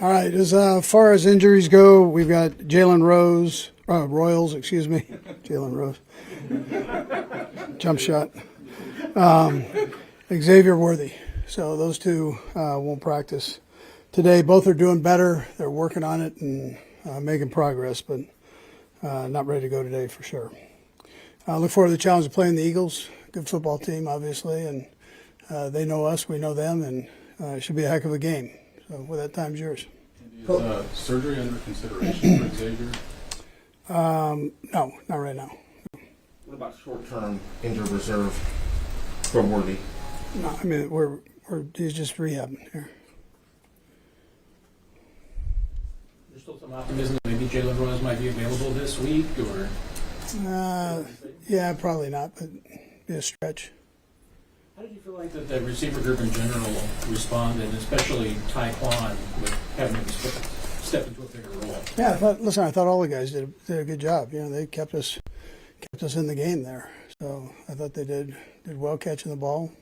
All right, as far as injuries go, we've got Jalen Royals, excuse me, Jalen Rose, jump shot, Xavier Worthy. So those two won't practice today. Both are doing better. They're working on it and making progress, but not ready to go today for sure. I look forward to the challenge of playing the Eagles. Good football team, obviously, and they know us, we know them, and it should be a heck of a game. So with that, time's yours. Is surgery under consideration for Xavier? No, not right now. What about short-term injured reserve for Worthy? No, I mean he's just rehabbing here. There's still some optimism that maybe Jalen Rose might be available this week, or? Yeah, probably not, but be a stretch. How did you feel like that the receiver group in general responded, especially Taekwon, with having to step into a bigger role? Yeah, I thought all the guys did a good job. You know, they kept us in the game there. So I thought they did well catching the ball,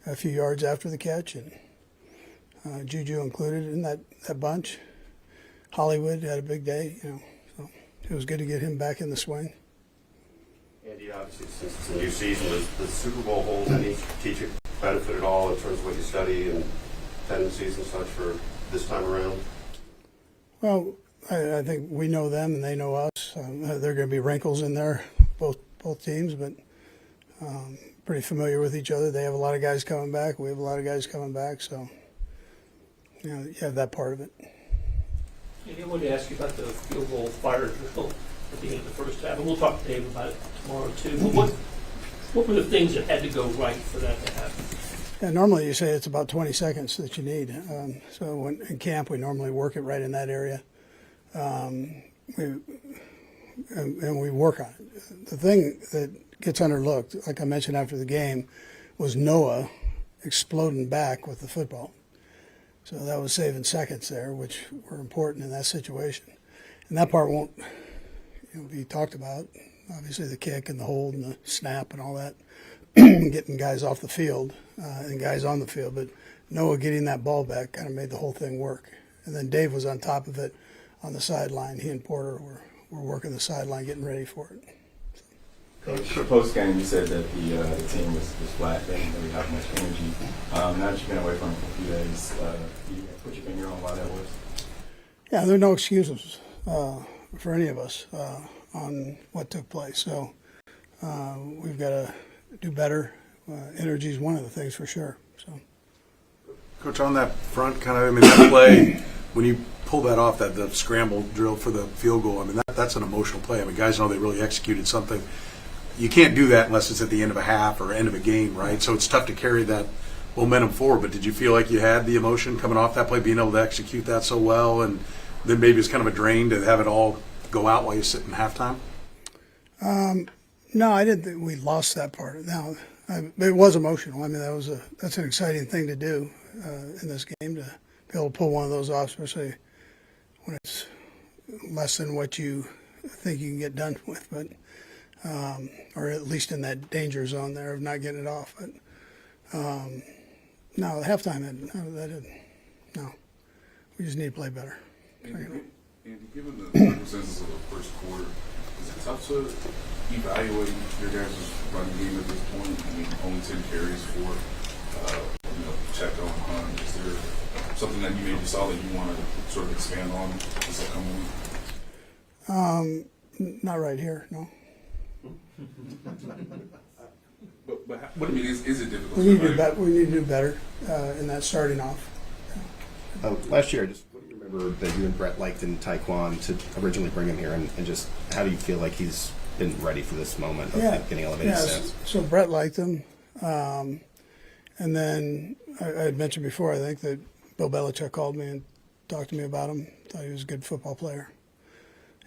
a few yards after the catch, and Juju included in that bunch. Hollywood had a big day, you know, so it was good to get him back in the swing. Andy, obviously, since it's a new season, does the Super Bowl hold any strategic benefit at all in terms of what you study and tendencies and such for this time around? Well, I think we know them and they know us. There are going to be wrinkles in there, both teams, but pretty familiar with each other. They have a lot of guys coming back. We have a lot of guys coming back, so you know, you have that part of it. I wanted to ask you about the field goal fire drill at the end of the first half, and we'll talk to Dave about it tomorrow too. But what were the things that had to go right for that to happen? Yeah, normally you say it's about 20 seconds that you need. So when in camp, we normally work it right in that area, and we work on it. The thing that gets underlooked, like I mentioned after the game, was Noah exploding back with the football. So that was saving seconds there, which were important in that situation. And that part won't be talked about. Obviously the kick and the hold and the snap and all that, getting guys off the field and guys on the field. But Noah getting that ball back kind of made the whole thing work. And then Dave was on top of it on the sideline. He and Porter were working the sideline, getting ready for it. Coach, post game, you said that the team was flat. They didn't really have much energy. Now that you've been away from it for a few days, you put your finger on why that was? Yeah, there are no excuses for any of us on what took place. So we've got to do better. Energy is one of the things for sure. So, Coach, on that front, that play when you pull that off, the scramble drill for the field goal. I mean, that's an emotional play. I mean, guys know they really executed something. You can't do that unless it's at the end of a half or end of a game, right? So it's tough to carry that momentum forward. But did you feel like you had the emotion coming off that play, being able to execute that so well, and then maybe it's kind of a drain to have it all go out while you sit in halftime? No, I didn't think we lost that part. Now, it was emotional. I mean, that's an exciting thing to do in this game, to be able to pull one of those off, especially when it's less than what you think you can get done with, but or at least in that danger zone there of not getting it off. But no, halftime, no. We just need to play better. Andy, given the circumstances of the first quarter, is it tough to evaluate your guys' running game at this point? I mean, only 10 carries for Checo and Hunt. Is there something that you maybe saw that you want to sort of expand on this upcoming week? Not right here, no. But what I mean is it difficult? We need to do better in that starting off. Last year, what do you remember that you and Brett liked in Taekwon to originally bring him here, and just how do you feel like he's been ready for this moment of getting elevated since? So Brett liked him. And then I had mentioned before, I think, that Bill Belichick called me and talked to me about him, thought he was a good football player.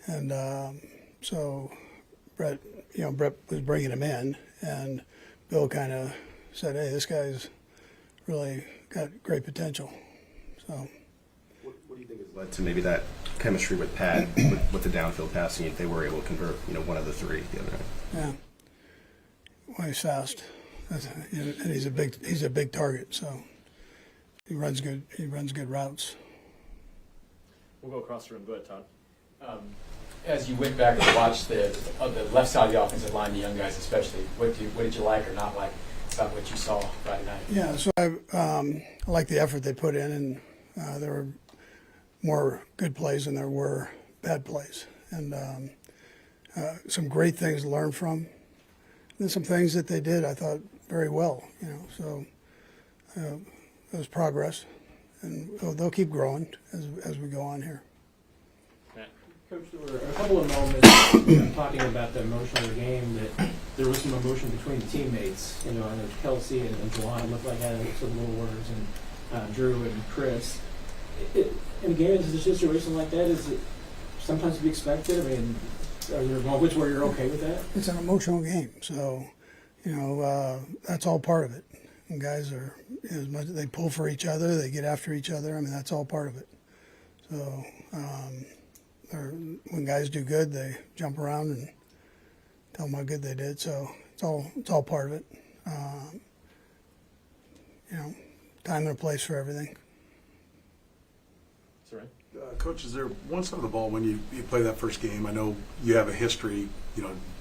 And so Brett was bringing him in, and Bill kind of said, hey, this guy's really got great potential. So, what do you think has led to maybe that chemistry with Pat with the downfield passing, if they were able to convert one of the three the other night? Yeah. Well, he's fast. And he's a big target, so he runs good routes. We'll go across the room. Go ahead, Todd. As you went back and watched the left side of the offensive line, the young guys especially, what did you like or not like about what you saw Friday night? Yeah, so I like the effort they put in, and there were more good plays than there were bad plays, and some great things to learn from. And some things that they did, I thought, very well. So it was progress, and they'll keep growing as we go on here. Coach, there were a couple of moments talking about the emotion of the game that there was some emotion between the teammates. I know Kelsey and Juwan looked like had some little words, and Drew and Chris. In a game, is a situation like that, is it sometimes to be expected? I mean, are there moments where you're okay with that? It's an emotional game, so that's all part of it. And guys are as much they pull for each other, they get after each other. I mean, that's all part of it. So when guys do good, they jump around and tell them how good they did. So it's all part of it. Time and a place for everything. Sorry. Coach, is there one side of the ball when you play that first game? I know you have a history.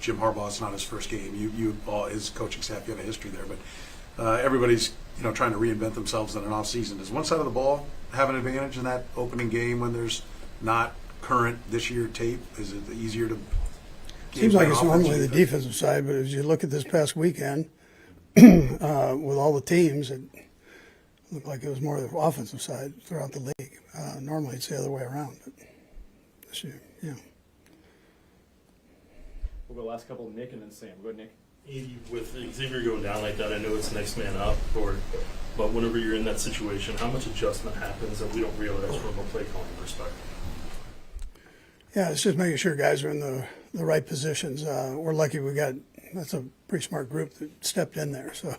Jim Harbaugh's not his first game. You all, his coaching staff, you have a history there. But everybody's trying to reinvent themselves in an off season. Does one side of the ball have an advantage in that opening game when there's not current this year tape? Is it easier to? Seems like it's normally the defensive side, but as you look at this past weekend, with all the teams, it looked like it was more the offensive side throughout the league. Normally it's the other way around, but this year, yeah. We'll go last couple, Nick and then Sam. Go ahead, Nick. Andy, with Xavier going down like that, I know it's next man up, but whenever you're in that situation, how much adjustment happens that we don't realize from a play calling perspective? Yeah, it's just making sure guys are in the right positions. We're lucky that's a pretty smart group that stepped in there. So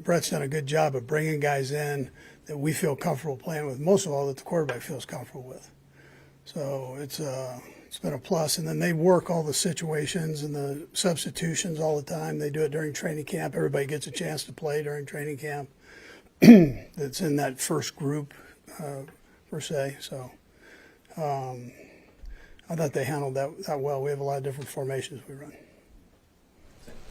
Brett's done a good job of bringing guys in that we feel comfortable playing with, most of all that the quarterback feels comfortable with. So it's been a plus. And then they work all the situations and the substitutions all the time. They do it during training camp. Everybody gets a chance to play during training camp. That's in that first group, per se. So I thought they handled that well. We have a lot of different formations we run.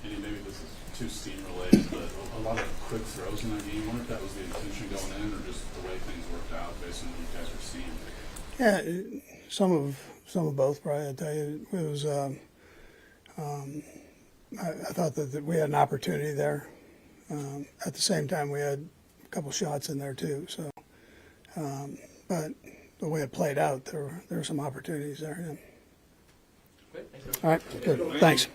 Andy, maybe this is too steam related, but a lot of quick throws in that game. I wonder if that was the intention going in, or just the way things worked out based on what you guys were seeing. Yeah, some of both. Probably, I tell you, it was. I thought that we had an opportunity there. At the same time, we had a couple shots in there too. So, but the way it played out, there were some opportunities there. Yeah. Great. Thank you. All right, good. Thanks.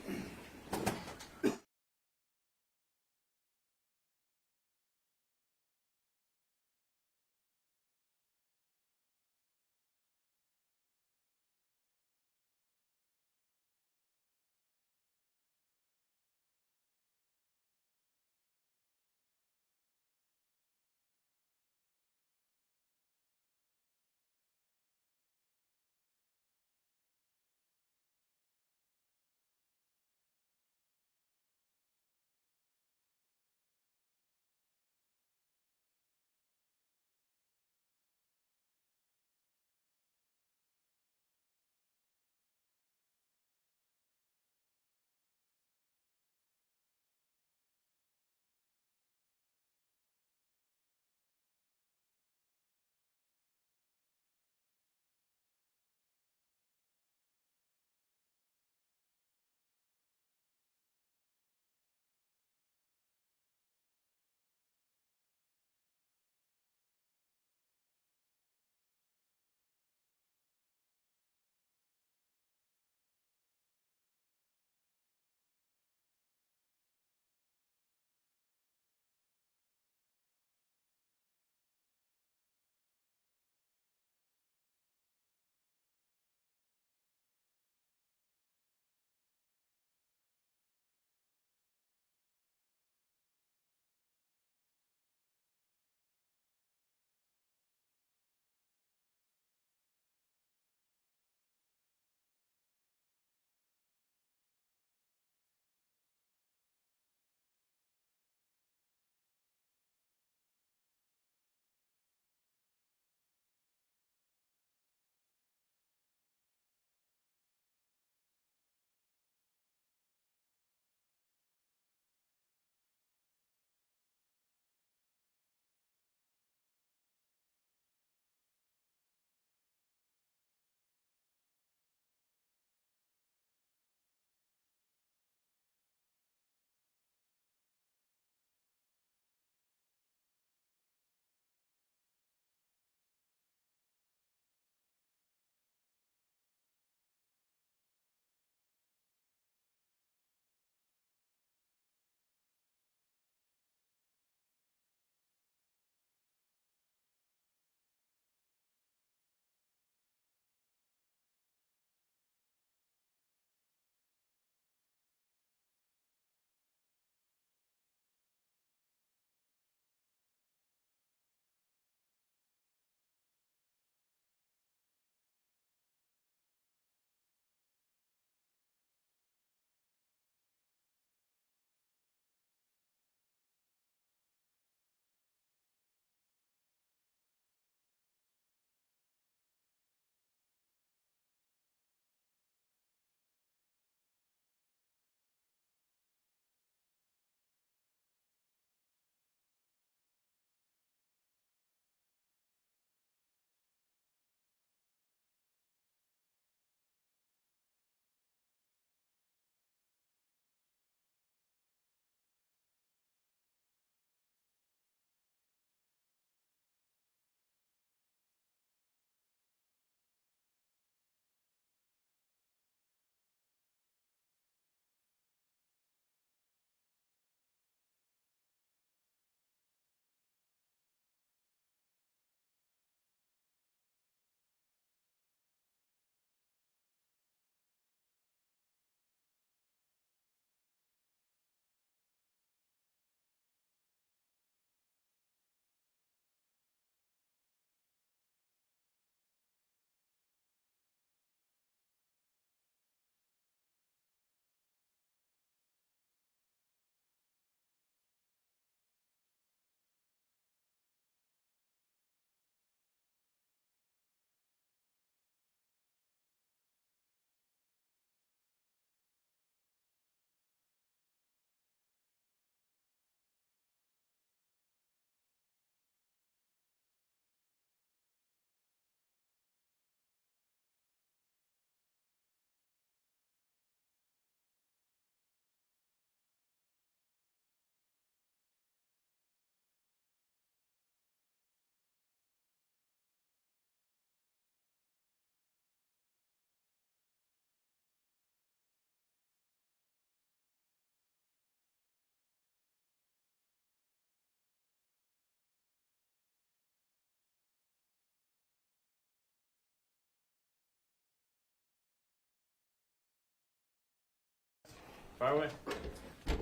Fire away.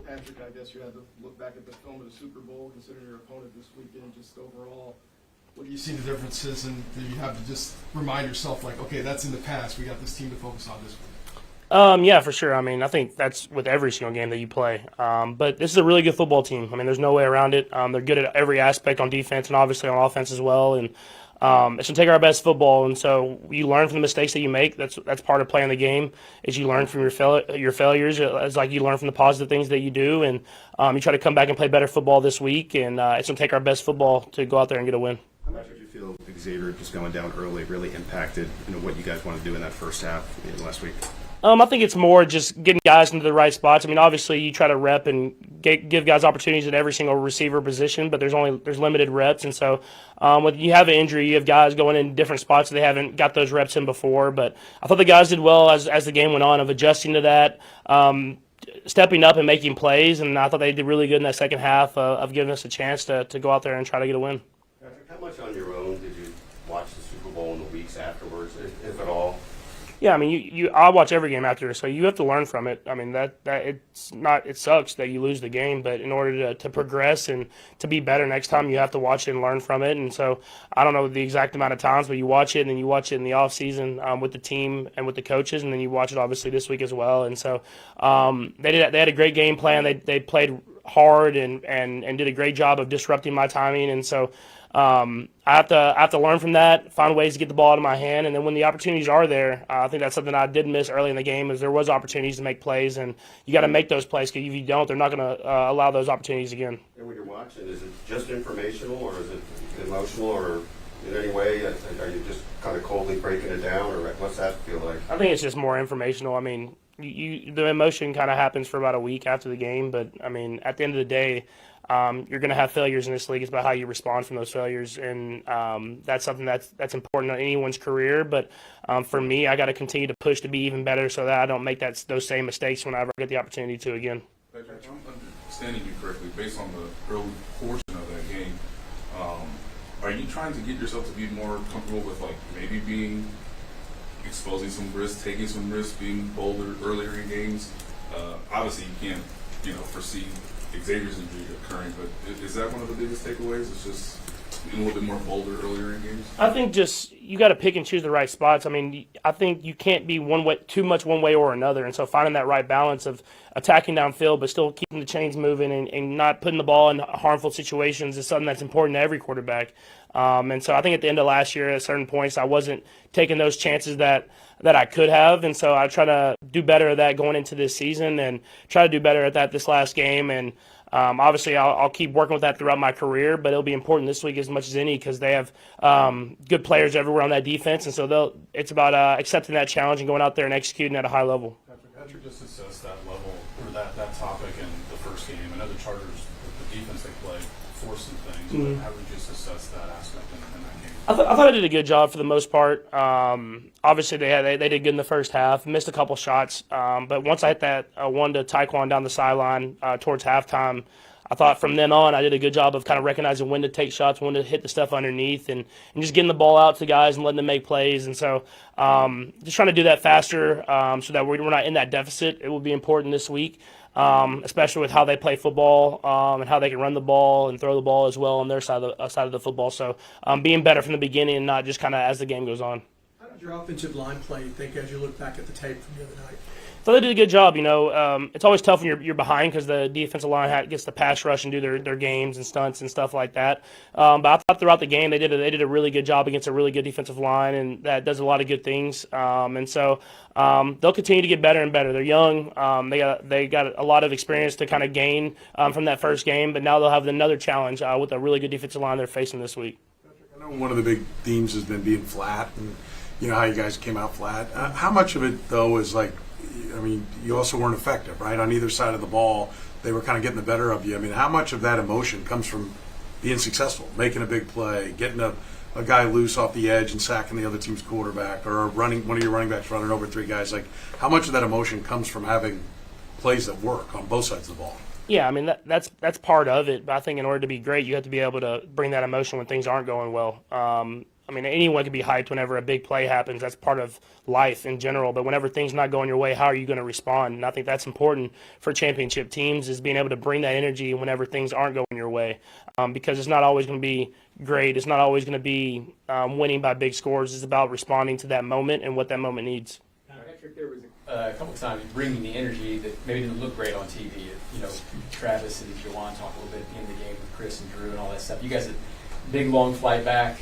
Patrick, I guess you had to look back at the film of the Super Bowl, considering your opponent this weekend, just overall. What do you see the differences, and do you have to just remind yourself, like, okay, that's in the past, we got this team to focus on this week? Yeah, for sure. I mean, I think that's with every single game that you play. But this is a really good football team. I mean, there's no way around it. They're good at every aspect on defense and obviously on offense as well. And it's going to take our best football. And so you learn from the mistakes that you make. That's part of playing the game is you learn from your failures. It's like you learn from the positive things that you do. And you try to come back and play better football this week. And it's going to take our best football to go out there and get a win. How much did you feel Xavier just going down early really impacted what you guys want to do in that first half last week? I think it's more just getting guys into the right spots. I mean, obviously you try to rep and give guys opportunities at every single receiver position, but there's limited reps, and so when you have an injury, you have guys going in different spots that they haven't got those reps in before. But I thought the guys did well as the game went on of adjusting to that, stepping up and making plays, and I thought they did really good in that second half of giving us a chance to go out there and try to get a win. Patrick, how much on your own did you watch the Super Bowl in the weeks afterwards, if at all? Yeah, I mean, I watch every game after, so you have to learn from it. I mean, it sucks that you lose the game, but in order to progress and to be better next time, you have to watch it and learn from it. And so I don't know the exact amount of times, but you watch it, and then you watch it in the off season with the team and with the coaches, and then you watch it obviously this week as well. And so they had a great game plan. They played hard and did a great job of disrupting my timing, and so. I have to learn from that, find ways to get the ball out of my hand, and then when the opportunities are there, I think that's something I did miss early in the game is there was opportunities to make plays, and you got to make those plays because if you don't, they're not going to allow those opportunities again. And when you're watching, is it just informational or is it emotional or in any way? Are you just kind of coldly breaking it down or what's that feel like? I think it's just more informational. I mean, the emotion kind of happens for about a week after the game, but I mean, at the end of the day, you're going to have failures in this league. It's about how you respond from those failures, and that's something that's important in anyone's career. But for me, I got to continue to push to be even better so that I don't make those same mistakes whenever I get the opportunity to again. Patrick, I'm understanding you correctly. Based on the early portion of that game, are you trying to get yourself to be more comfortable with like maybe exposing some risk, taking some risk, being bolder earlier in games? Obviously, you can't foresee Xavier's injury occurring, but is that one of the biggest takeaways? It's just being a little bit more bolder earlier in games? I think just you got to pick and choose the right spots. I mean, I think you can't be too much one way or another, and so finding that right balance of attacking downfield but still keeping the chains moving and not putting the ball in harmful situations is something that's important to every quarterback. And so I think at the end of last year, at certain points, I wasn't taking those chances that I could have, and so I try to do better at that going into this season and try to do better at that this last game. And obviously, I'll keep working with that throughout my career, but it'll be important this week as much as any because they have good players everywhere on that defense, and so it's about accepting that challenge and going out there and executing at a high level. Patrick, just assess that level or that topic in the first game. I know the Chargers, the defense they play, forced some things. Mm-hmm. But how would you just assess that aspect in that game? I thought I did a good job for the most part. Obviously, they did good in the first half. Missed a couple shots, but once I hit that one to Taekwon down the sideline towards halftime, I thought from then on I did a good job of kind of recognizing when to take shots, when to hit the stuff underneath, and just getting the ball out to guys and letting them make plays. And so just trying to do that faster so that we're not in that deficit. It will be important this week. Especially with how they play football and how they can run the ball and throw the ball as well on their side of the football. So being better from the beginning and not just kind of as the game goes on. How did your offensive line play, you think, as you look back at the tape from the other night? So they did a good job. It's always tough when you're behind because the defensive line gets the pass rush and do their games and stunts and stuff like that. But I thought throughout the game they did a really good job against a really good defensive line, and that does a lot of good things. And so they'll continue to get better and better. They're young. They got a lot of experience to kind of gain from that first game, but now they'll have another challenge with a really good defensive line they're facing this week. I know one of the big themes has been being flat, and how you guys came out flat. How much of it though is like? I mean, you also weren't effective, right? On either side of the ball, they were kind of getting the better of you. I mean, how much of that emotion comes from being successful, making a big play, getting a guy loose off the edge and sacking the other team's quarterback, or one of your running backs running over three guys? Like, how much of that emotion comes from having plays that work on both sides of the ball? Yeah, I mean, that's part of it. But I think in order to be great, you have to be able to bring that emotion when things aren't going well. I mean, anyone can be hyped whenever a big play happens. That's part of life in general. But whenever things not going your way, how are you going to respond? And I think that's important for championship teams, is being able to bring that energy whenever things aren't going your way, because it's not always going to be great. It's not always going to be winning by big scores. It's about responding to that moment and what that moment needs. Patrick, there was a couple of times bringing the energy that maybe didn't look great on TV. You know, Travis and Jawan talked a little bit at the end of the game with Chris and Drew and all that stuff. You guys had a big, long flight back,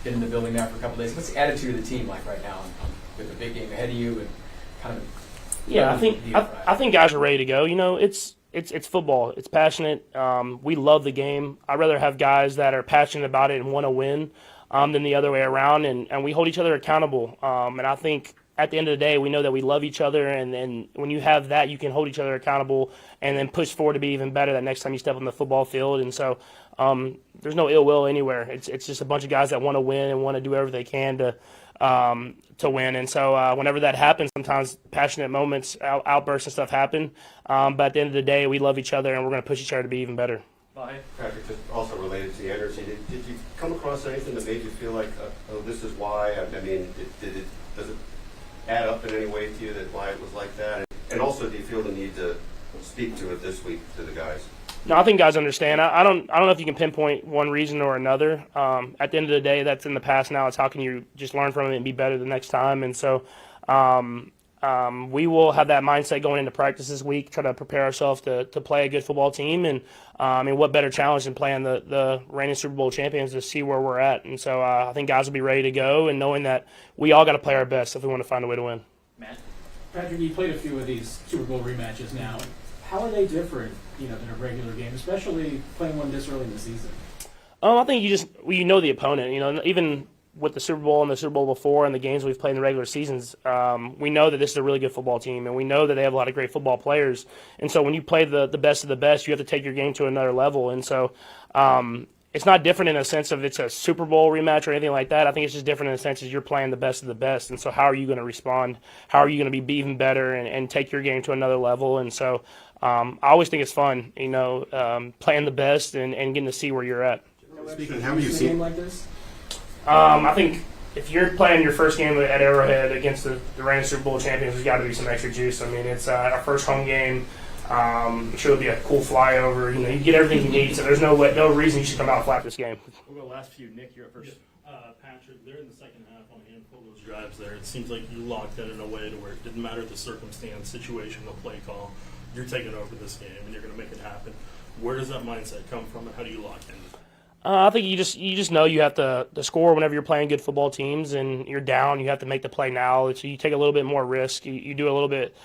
been in the building now for a couple of days. What's the attitude of the team like right now with the big game ahead of you and kind of? Yeah, I think guys are ready to go. You know, it's football. It's passionate. We love the game. I'd rather have guys that are passionate about it and want to win than the other way around. And we hold each other accountable. And I think at the end of the day, we know that we love each other. And when you have that, you can hold each other accountable and then push forward to be even better that next time you step on the football field. And so there's no ill will anywhere. It's just a bunch of guys that want to win and want to do whatever they can to win. And so whenever that happens, sometimes passionate moments, outbursts and stuff happen. But at the end of the day, we love each other and we're going to push each other to be even better. Patrick, just also related to the energy, did you come across anything that made you feel like, oh, this is why? I mean, does it add up in any way to you that why it was like that? And also, do you feel the need to speak to it this week to the guys? No, I think guys understand. I don't know if you can pinpoint one reason or another. At the end of the day, that's in the past now. It's how can you just learn from it and be better the next time. And so we will have that mindset going into practice this week, try to prepare ourselves to play a good football team. And I mean, what better challenge than playing the reigning Super Bowl champions to see where we're at. And so I think guys will be ready to go and knowing that we all got to play our best if we want to find a way to win. Matt? Patrick, you played a few of these Super Bowl rematches now. How are they different, than a regular game, especially playing one this early in the season? I think you know the opponent. Even with the Super Bowl and the Super Bowl before and the games we've played in the regular seasons, we know that this is a really good football team, and we know that they have a lot of great football players. And so when you play the best of the best, you have to take your game to another level. And so it's not different in a sense of it's a Super Bowl rematch or anything like that. I think it's just different in the sense of you're playing the best of the best. And so how are you going to respond? How are you going to be even better and take your game to another level? And so I always think it's fun, playing the best and getting to see where you're at. Speaking, how many you seen seen? like this? I think if you're playing your first game at Arrowhead against the reigning Super Bowl champions, there's got to be some extra juice. I mean, it's our first home game. I'm sure it'll be a cool flyover. You get everything you need, so there's no reason you should come out flat this game. We'll go last few. Nick, you're up first. Patrick, there in the second half on a handful of those drives there, it seems like you locked in a way to where it didn't matter the circumstance, situation, the play call. You're taking over this game, and you're going to make it happen. Where does that mindset come from, and how do you lock in? I think you just know you have to score whenever you're playing good football teams, and you're down. You have to make the play now. So you take a little bit more risk. You do a little bit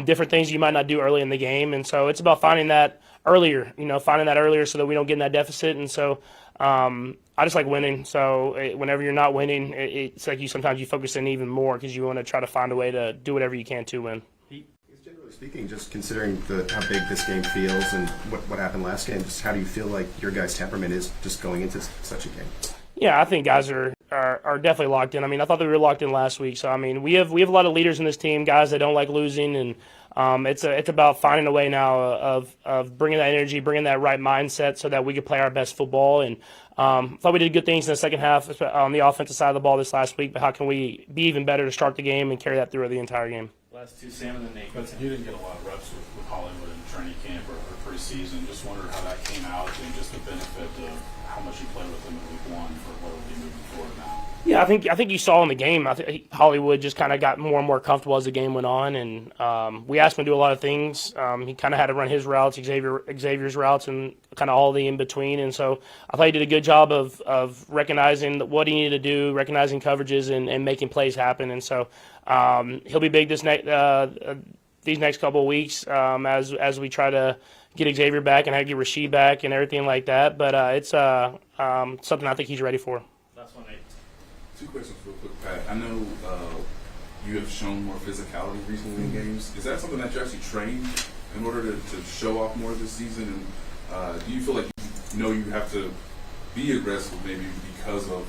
different things you might not do early in the game, and so it's about finding that earlier. So that we don't get in that deficit. And so I just like winning. So whenever you're not winning, it's like sometimes you focus in even more because you want to try to find a way to do whatever you can to win. Generally speaking, just considering how big this game feels and what happened last game, just how do you feel like your guys' temperament is just going into such a game? Yeah, I think guys are definitely locked in. I mean, I thought that we were locked in last week. So I mean, we have a lot of leaders in this team, guys that don't like losing, and it's about finding a way now of bringing that energy, bringing that right mindset, so that we can play our best football. And thought we did good things in the second half on the offensive side of the ball this last week. But how can we be even better to start the game and carry that through the entire game? Last two, Sam and then Nate. You didn't get a lot of reps with Hollywood in training camp or preseason. Just wondered how that came out and just the benefit of how much you played with him in week one for what will be moving forward now. Yeah, I think you saw in the game. I think Hollywood just kind of got more and more comfortable as the game went on, and we asked him to do a lot of things. He kind of had to run his routes, Xavier's routes, and kind of all the in between. And so I thought he did a good job of recognizing what he needed to do, recognizing coverages, and making plays happen. And so he'll be big these next couple of weeks as we try to get Xavier back and get Reid back and everything like that. But it's something I think he's ready for. Last one, Nate. Two questions real quick, Pat. I know you have shown more physicality recently in games. Is that something that you actually trained in order to show off more this season? And do you feel like you have to be aggressive maybe because of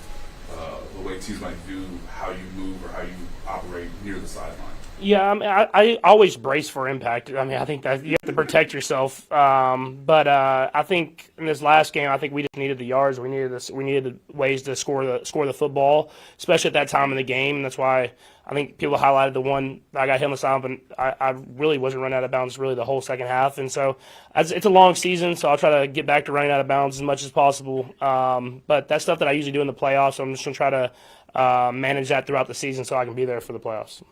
the way teams might view how you move or how you operate near the sideline? Yeah, I mean, I always brace for impact. I mean, I think that you have to protect yourself. But I think in this last game, I think we just needed the yards. We needed this. We needed the ways to score the football, especially at that time in the game. And that's why I think people highlighted the one I got hit on the side, but I really wasn't running out of bounds really the whole second half. And so it's a long season, so I'll try to get back to running out of bounds as much as possible. But that's stuff that I usually do in the playoffs. So I'm just gonna try to manage that throughout the season so I can be there for the playoffs.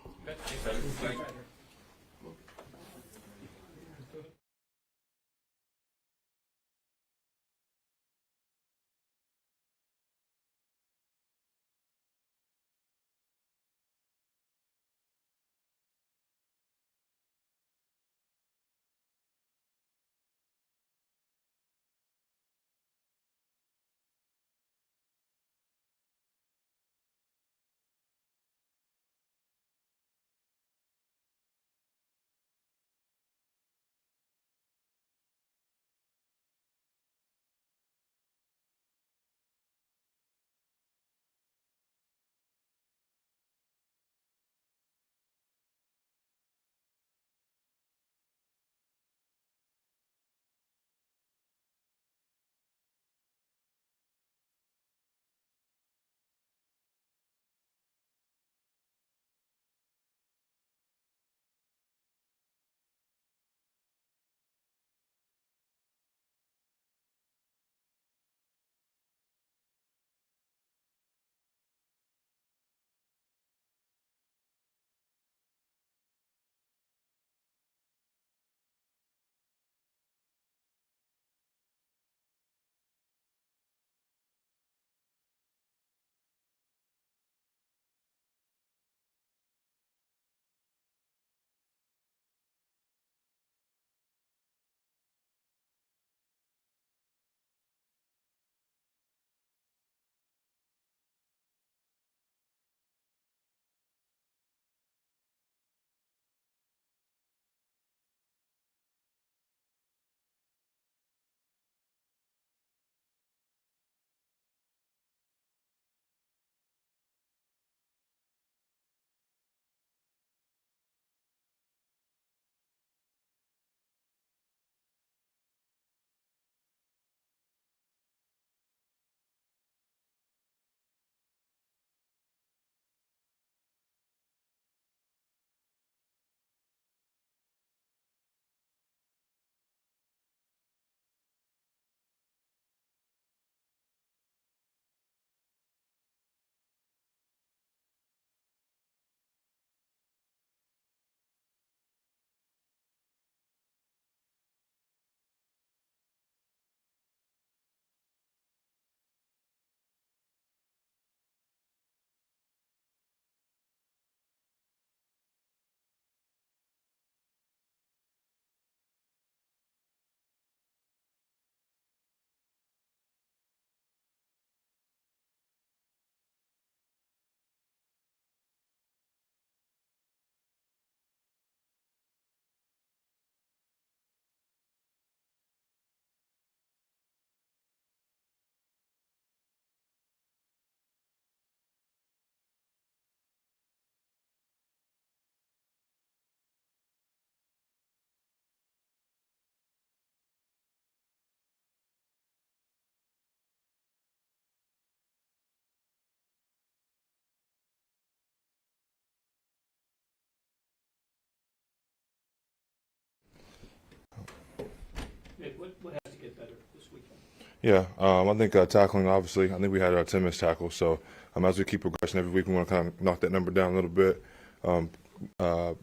Nick, what has to get better this weekend? Yeah, I think tackling, obviously, I think we had our 10 missed tackles. So as we keep progressing every week, we want to kind of knock that number down a little bit.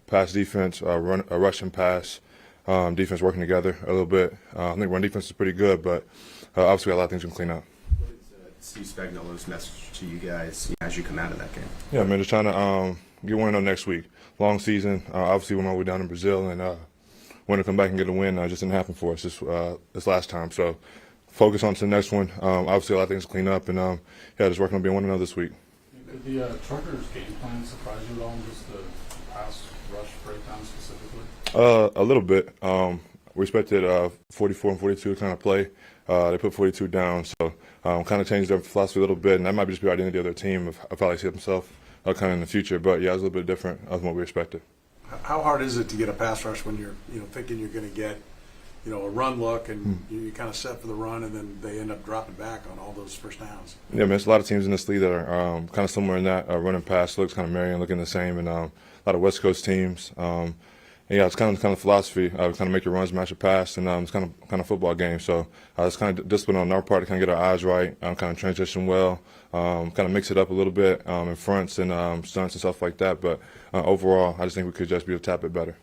Pass defense, rush and pass, defense working together a little bit. I think run defense is pretty good, but obviously we got a lot of things we can clean up. What is Steve Spagnuolo's message to you guys as you come out of that game? Yeah, man, just trying to get 1-0 next week. Long season. Obviously, went all the way down in Brazil and want to come back and get a win. Just didn't happen for us this last time. So focus on to the next one. Obviously, a lot of things to clean up, and just working on being 1-0 this week. Could the Truckers' game plan surprise you at all, just the pass rush breakdown specifically? A little bit. We expected 44 and 42 to kind of play. They put 42 down, so kind of changed their philosophy a little bit, and that might just be our identity of their team. I probably see themselves kind of in the future, but yeah, it was a little bit different than what we expected. How hard is it to get a pass rush when you're thinking you're going to get a run look and you kind of set for the run and then they end up dropping back on all those first downs? Yeah, man, there's a lot of teams in this league that are kind of similar in that running pass looks kind of marrying, looking the same, and a lot of West Coast teams. And yeah, it's kind of philosophy. Kind of make your runs match your pass, and it's kind of football game. So it's kind of discipline on our part to kind of get our eyes right, kind of transition well, kind of mix it up a little bit in fronts and stunts and stuff like that. But overall, I just think we could just be a tad bit better.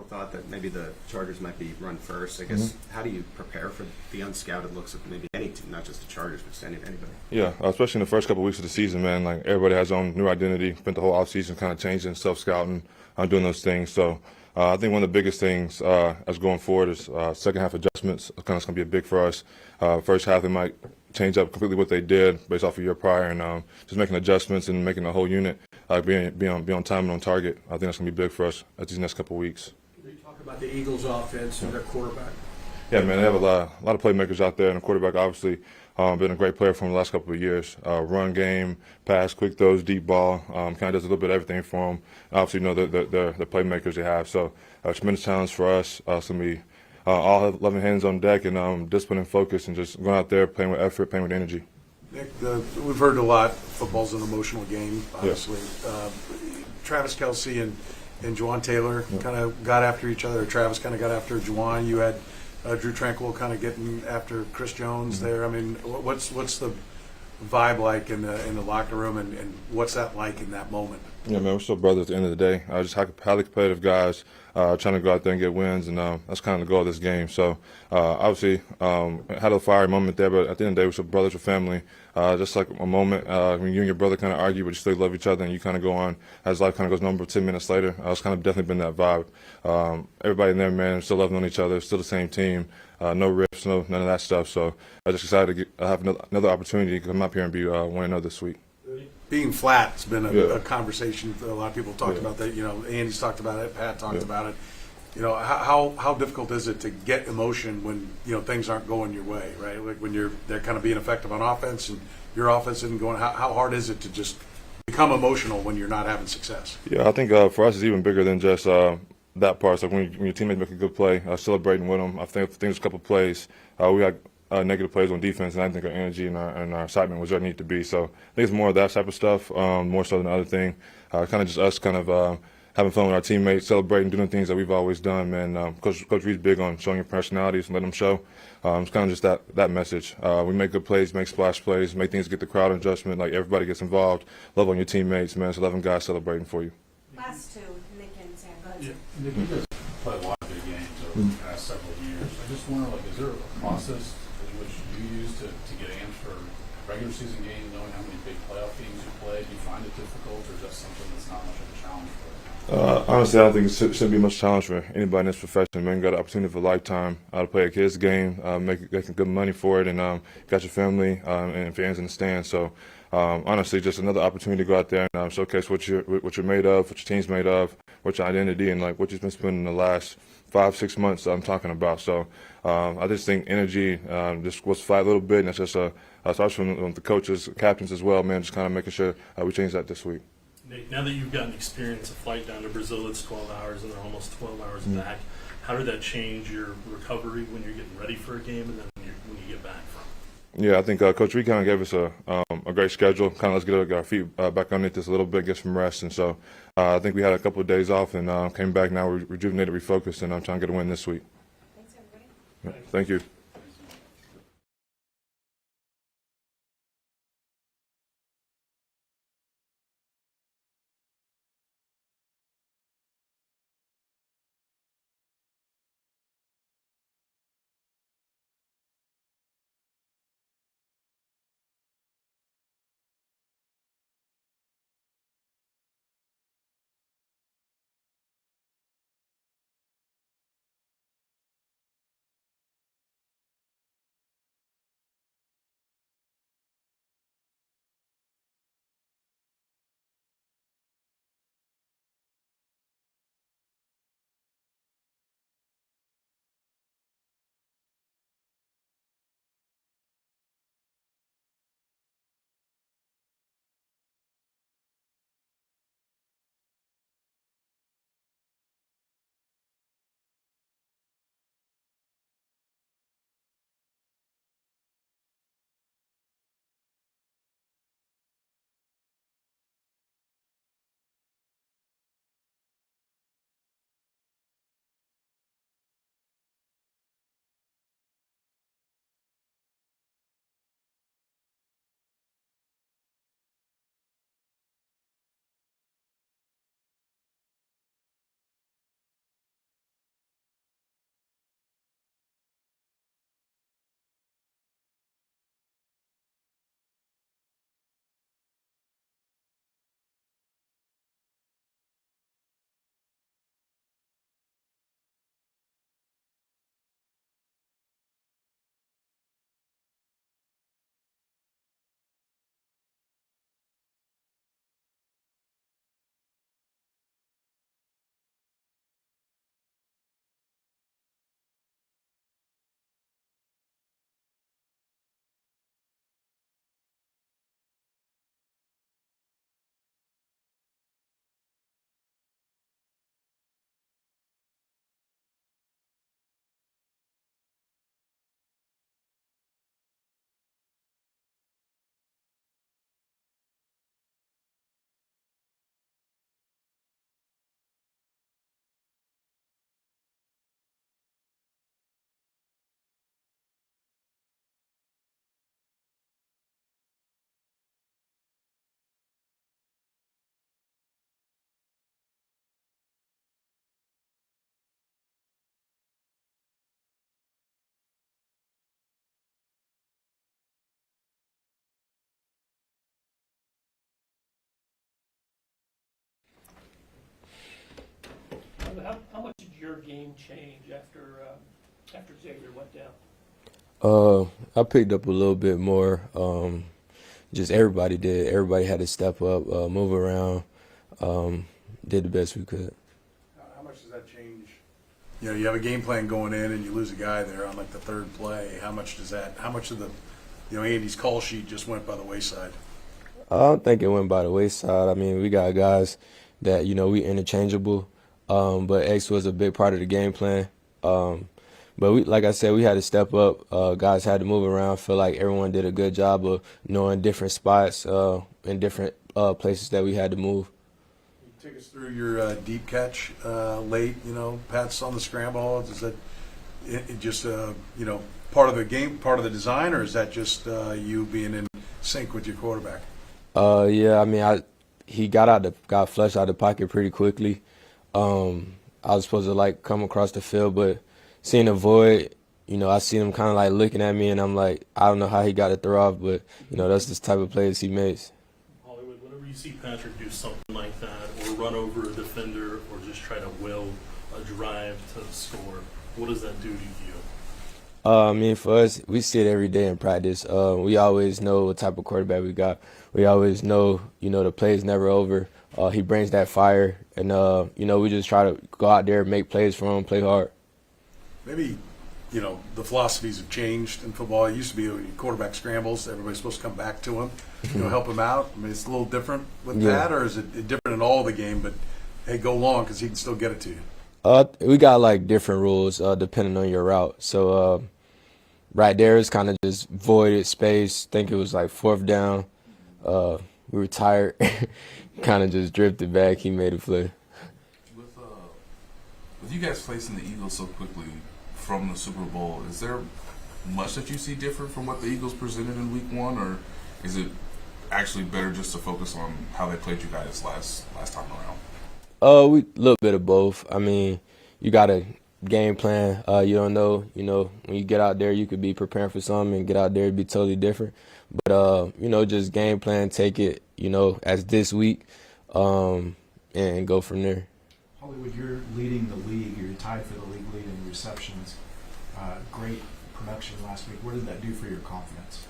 Thought that maybe the Chargers might be run first. I guess how do you prepare for the unscouted looks of maybe any team, not just the Chargers, but just anybody? Yeah, especially in the first couple of weeks of the season, man. Like everybody has their own new identity. Spent the whole offseason kind of changing, self-scouting, doing those things. So I think one of the biggest things as going forward is second half adjustments. Kind of going to be a big for us. First half they might change up completely what they did based off of year prior, and just making adjustments and making the whole unit be on time and on target. I think that's going to be big for us at these next couple of weeks. About the Eagles' offense and their quarterback. Yeah, man, they have a lot of playmakers out there, and the quarterback obviously been a great player for him the last couple of years. Run game, pass, quick throws, deep ball, kind of does a little bit of everything for him. Obviously, the playmakers they have. So a tremendous challenge for us. It's going to be all 11 hands on deck and discipline and focus and just going out there, playing with effort, playing with energy. Nick, we've heard a lot. Football's an emotional game, obviously. Yeah. Travis Kelce and Juwan Taylor kind of got after each other. Travis kind of got after Juwan. You had Drew Tranquil kind of getting after Chris Jones there. I mean, what's the vibe like in the locker room, and what's that like in that moment? Yeah, man, we're still brothers at the end of the day. Just highly competitive guys trying to go out there and get wins, and that's kind of the goal of this game. So obviously had a fiery moment there, but at the end of the day, we're still brothers, we're family. Just like a moment when you and your brother kind of argue, but you still love each other, and you kind of go on as life kind of goes number 10 minutes later. It's kind of definitely been that vibe. Everybody in there, man, still loving on each other, still the same team. No rips, none of that stuff. So I'm just excited to have another opportunity to come up here and be 1-0 this week. Being flat has been a conversation. A lot of people talked about that. Andy's talked about it. Pat talked about it. How difficult is it to get emotion when things aren't going your way, right? Like when they're kind of being effective on offense and your offense isn't going. How hard is it to just become emotional when you're not having success? Yeah, I think for us it's even bigger than just that part. So when your teammates make a good play, celebrating with them. I think there's a couple plays we had. Negative plays on defense, and I think our energy and our excitement was where it needed to be. So I think it's more of that type of stuff, more so than the other thing. Kind of just us kind of having fun with our teammates, celebrating, doing things that we've always done, man. Coach Reid's big on showing your personalities and letting them show. It's kind of just that message. We make good plays, make splash plays, make things get the crowd adjustment, like everybody gets involved. Love on your teammates, man. It's 11 guys celebrating for you. Last two, Nick and Sam. Go ahead. Yeah, Nick, you guys play a lot of big games over the past several years. I just wonder, is there a process which you use to get amped for regular season games, knowing how many big playoff games you play? Do you find it difficult, or is that something that's not much of a challenge for you? Honestly, I don't think it shouldn't be much challenge for anybody in this profession. Man, you got an opportunity for a lifetime to play a kid's game, making good money for it, and got your family and fans in the stands. So honestly, just another opportunity to go out there and showcase what you're made of, what your team's made of, what your identity, and what you've been spending the last 5-6 months I'm talking about. So I just think energy just was flat a little bit, and that's just starts from the coaches, captains as well, man, just kind of making sure we change that this week. Nick, now that you've gotten experience, a flight down to Brazil, it's 12 hours, and they're almost 12 hours back. How did that change your recovery when you're getting ready for a game, and then when you get back from it? Yeah, I think Coach Reid kind of gave us a great schedule. Kind of let's get our feet back underneath this a little bit, get some rest, and so I think we had a couple of days off and came back. Now we're rejuvenated, refocused, and I'm trying to get a win this week. Thanks, everybody. Yeah, thank you. your game change after Xavier went down? I picked up a little bit more. Just everybody did. Everybody had to step up, move around, did the best we could. How much does that change? You know, you have a game plan going in and you lose a guy there on like the third play. How much of the, Andy's call sheet just went by the wayside? I don't think it went by the wayside. I mean, we got guys that, we interchangeable, but X was a big part of the game plan. But like I said, we had to step up. Guys had to move around. Feel like everyone did a good job of knowing different spots and different places that we had to move. Take us through your deep catch late, Pat's on the scramble. Is that just, part of the game, part of the design, or is that just you being in sync with your quarterback? Yeah, I mean, he got flushed out of the pocket pretty quickly. I was supposed to come across the field, but seeing a void, I seen him kind of looking at me, and I'm like, I don't know how he got it throw off, but that's the type of plays he makes. Hollywood, whenever you see Patrick do something like that, or run over a defender, or just try to will a drive to score, what does that do to you? I mean, for us, we see it every day in practice. We always know what type of quarterback we got. We always know, the play's never over. He brings that fire, and, we just try to go out there, make plays for him, play hard. Maybe, the philosophies have changed in football. It used to be quarterback scrambles. Everybody's supposed to come back to him, help him out. I mean, it's a little different with that, or is it different in all the game, but, hey, go long because he can still get it to you? We got, different rules depending on your route. So, right there is kind of just voided space. Think it was fourth down. We were tired, kind of just drifted back. He made a play. With you guys facing the Eagles so quickly from the Super Bowl, is there much that you see different from what the Eagles presented in Week 1, or is it actually better just to focus on how they played you guys last time around? We a little bit of both. I mean, you got a game plan. You don't know. When you get out there, you could be preparing for something, and get out there, it'd be totally different. But just game plan, take it, as this week, and go from there. Hollywood, you're leading the league. You're tied for the league lead in receptions. Great production last week. What did that do for your confidence?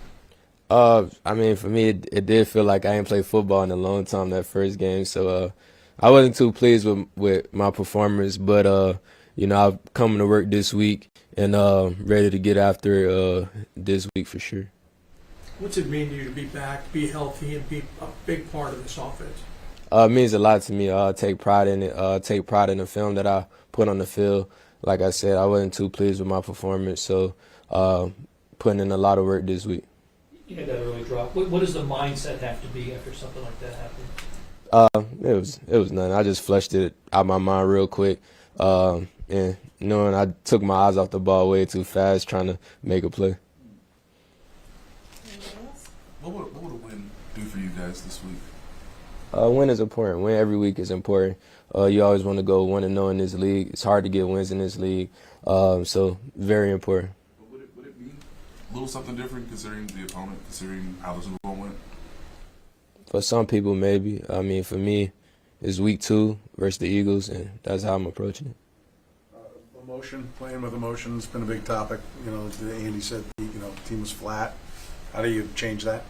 I mean, for me, it did feel like I ain't played football in a long time that first game. So I wasn't too pleased with my performance. But, I'm coming to work this week and ready to get after it this week for sure. What's it mean to you to be back, be healthy, and be a big part of this offense? It means a lot to me. I take pride in it. Take pride in the film that I put on the field. Like I said, I wasn't too pleased with my performance, so putting in a lot of work this week. You had that early drop. What does the mindset have to be after something like that happens? It was nothing. I just flushed it out of my mind real quick, and knowing I took my eyes off the ball way too fast, trying to make a play. What would a win do for you guys this week? Win is important. Win every week is important. You always want to go 1-0 in this league. It's hard to get wins in this league, so very important. Would it be a little something different considering the opponent, considering how the Super Bowl went? For some people, maybe. I mean, for me, it's week 2 versus the Eagles, and that's how I'm approaching it. Emotion, playing with emotion has been a big topic. Andy said, the team was flat. How do you change that?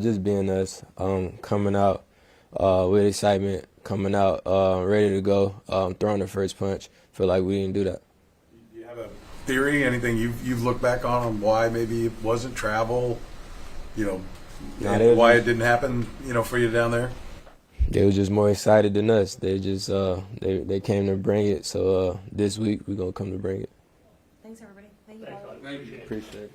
Just being us, coming out with excitement, coming out ready to go, throwing the first punch. Feel like we didn't do that. Do you have a theory, anything you've looked back on why maybe it wasn't travel, why it didn't happen, for you down there? They were just more excited than us. They just they came to bring it. So this week we're gonna come to bring it. Thanks, everybody. Thank you. Thanks, Holly. Appreciate it.